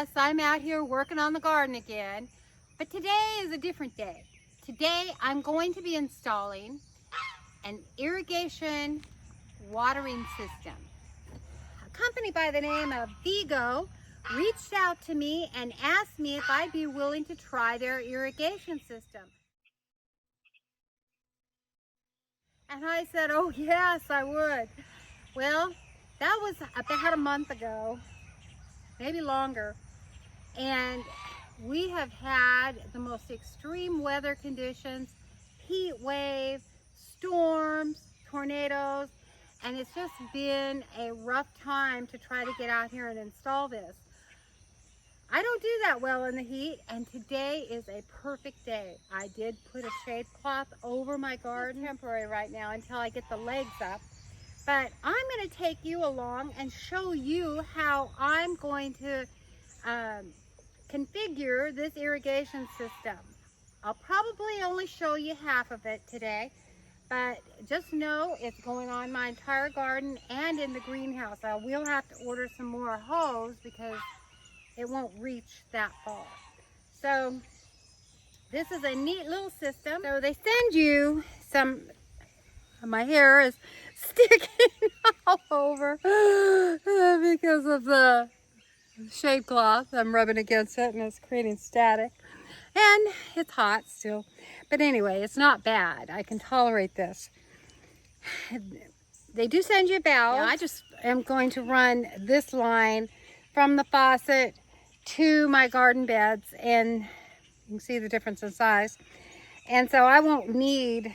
yes, I'm out here working on the garden again, but today is a different day. Today I'm going to be installing an irrigation watering system. A company by the name of Vigo reached out to me and asked me if I'd be willing to try their irrigation system. And I said, oh yes, I would. Well, that was about a month ago, maybe longer. And we have had the most extreme weather conditions, heat wave, storms, tornadoes, and it's just been a rough time to try to get out here and install this. I don't do that well in the heat, and today is a perfect day. I did put a shade cloth over my garden. It's temporary right now until I get the legs up. But I'm going to take you along and show you how I'm going to configure this irrigation system. I'll probably only show you half of it today, but just know it's going on my entire garden and in the greenhouse. I will have to order some more hose because it won't reach that far. So this is a neat little system. So they send you some, my hair is sticking all over because of the shade cloth. I'm rubbing against it and it's creating static. And it's hot still. But anyway, it's not bad. I can tolerate this. They do send you a valve. Yeah, I just am going to run this line from the faucet to my garden beds, and you can see the difference in size. And so I won't need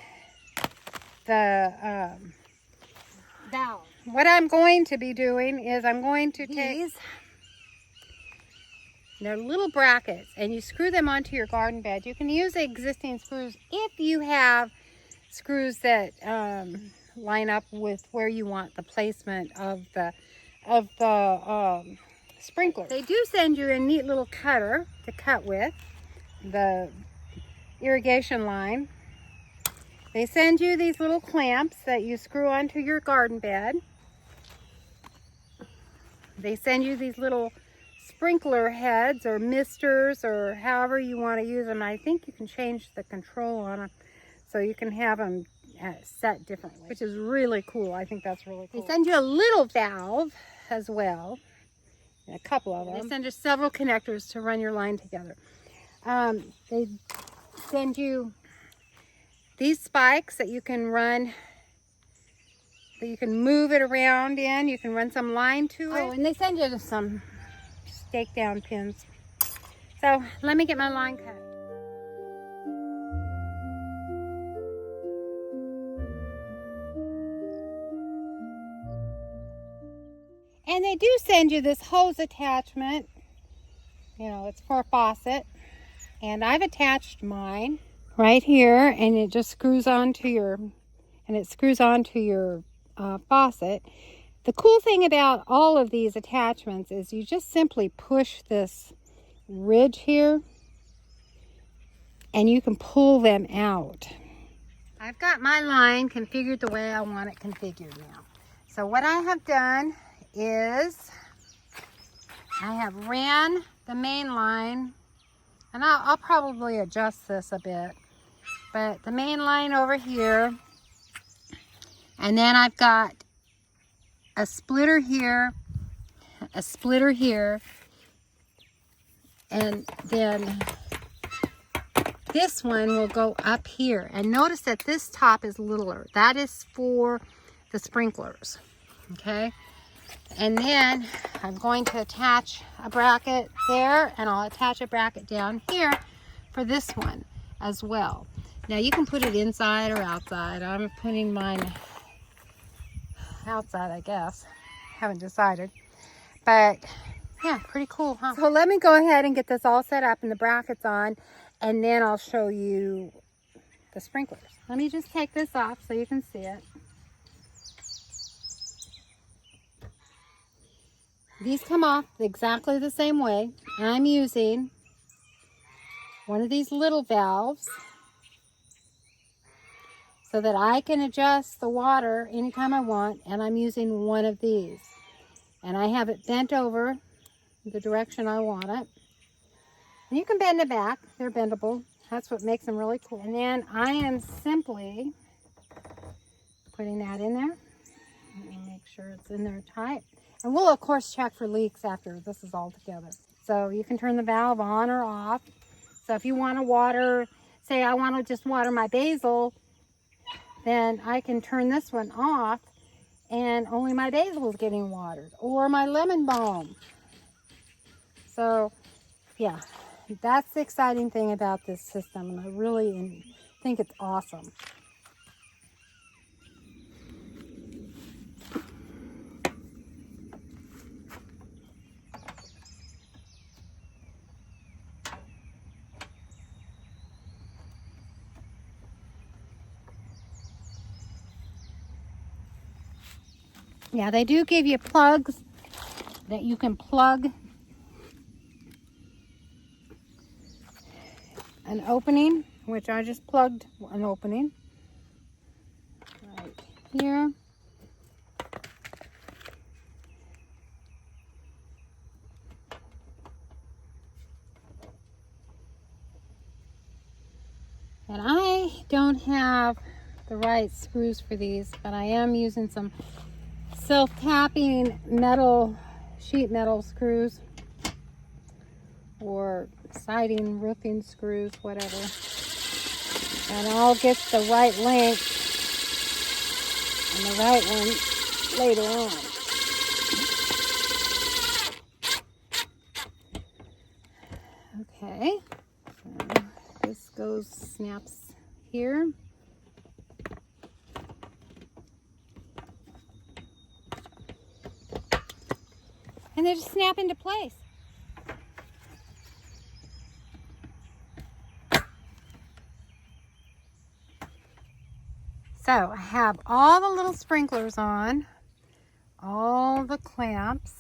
the valve. What I'm going to be doing is I'm going to take these. They're little brackets, and you screw them onto your garden bed. You can use the existing screws if you have screws that line up with where you want the placement of the sprinkler. They do send you a neat little cutter to cut with the irrigation line. They send you these little clamps that you screw onto your garden bed. They send you these little sprinkler heads or misters or however you want to use them. I think you can change the control on them so you can have them set differently, which is really cool. I think that's really cool. They send you a little valve as well, a couple of them. They send you several connectors to run your line together. They send you these spikes that you can run, that you can move it around in. You can run some line to it. Oh, and they send you some stake down pins. So let me get my line cut. And they do send you this hose attachment. You know, it's for a faucet. And I've attached mine right here, and it just screws onto your, faucet. The cool thing about all of these attachments is you just simply push this ridge here and you can pull them out. I've got my line configured the way I want it configured now. So what I have done is I have ran the main line, and I'll probably adjust this a bit, but the main line over here, and then I've got a splitter here, and then this one will go up here. And notice that this top is littler. That is for the sprinklers, okay? And then I'm going to attach a bracket there, and I'll attach a bracket down here for this one as well. Now you can put it inside or outside. I'm putting mine outside, I guess. Haven't decided. But yeah, pretty cool, huh? So let me go ahead and get this all set up and the brackets on, and then I'll show you the sprinklers. Let me just take this off so you can see it. These come off exactly the same way. I'm using one of these little valves so that I can adjust the water anytime I want, and I'm using one of these. And I have it bent over the direction I want it. And you can bend it back. They're bendable. That's what makes them really cool. And then I am simply putting that in there. Let me make sure it's in there tight. And we'll of course check for leaks after this is all together. So you can turn the valve on or off. So if you want to water, say I want to just water my basil, then I can turn this one off and only my basil is getting watered, or my lemon balm. So yeah, that's the exciting thing about this system, and I really think it's awesome. Yeah, they do give you plugs that you can plug an opening, which I just plugged an opening right here. And I don't have the right screws for these, but I am using some self-tapping metal, sheet metal screws, or siding, roofing screws, whatever. And I'll get the right length and the right one later on. Okay, so this snaps here. And they just snap into place. So I have all the little sprinklers on, all the clamps,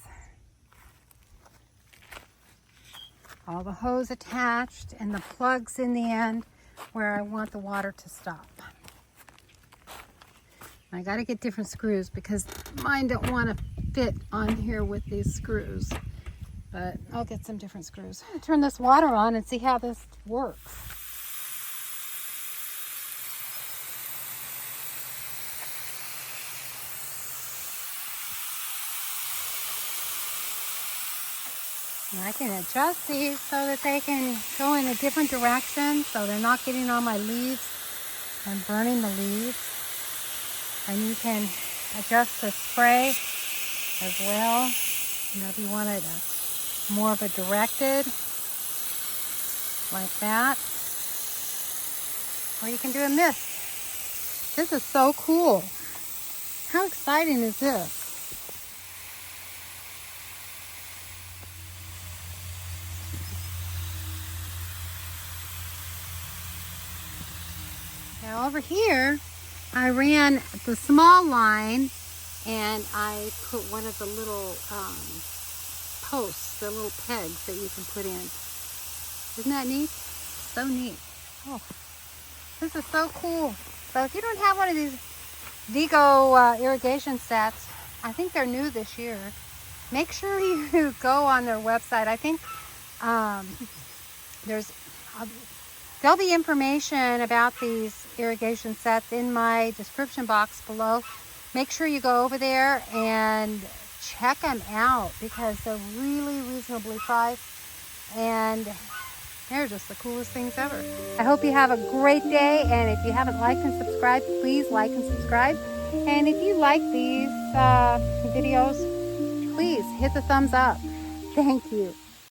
all the hose attached, and the plugs in the end where I want the water to stop. I got to get different screws because mine don't want to fit on here with these screws, but I'll get some different screws. I'll turn this water on and see how this works. And I can adjust these so that they can go in a different direction so they're not getting on my leaves and burning the leaves. And you can adjust the spray as well. You know, if you wanted more of a directed, like that. Or you can do a mist. This is so cool. How exciting is this? Now over here, I ran the small line and I put one of the little posts, the little pegs that you can put in. Isn't that neat? So neat. Oh, this is so cool. So if you don't have one of these Vigo irrigation sets, I think they're new this year. Make sure you go on their website. I think there'll be information about these irrigation sets in my description box below. Make sure you go over there and check them out because they're really reasonably priced and they're just the coolest things ever. I hope you have a great day, and if you haven't liked and subscribed, please like and subscribe. And if you like these videos, please hit the thumbs up. Thank you.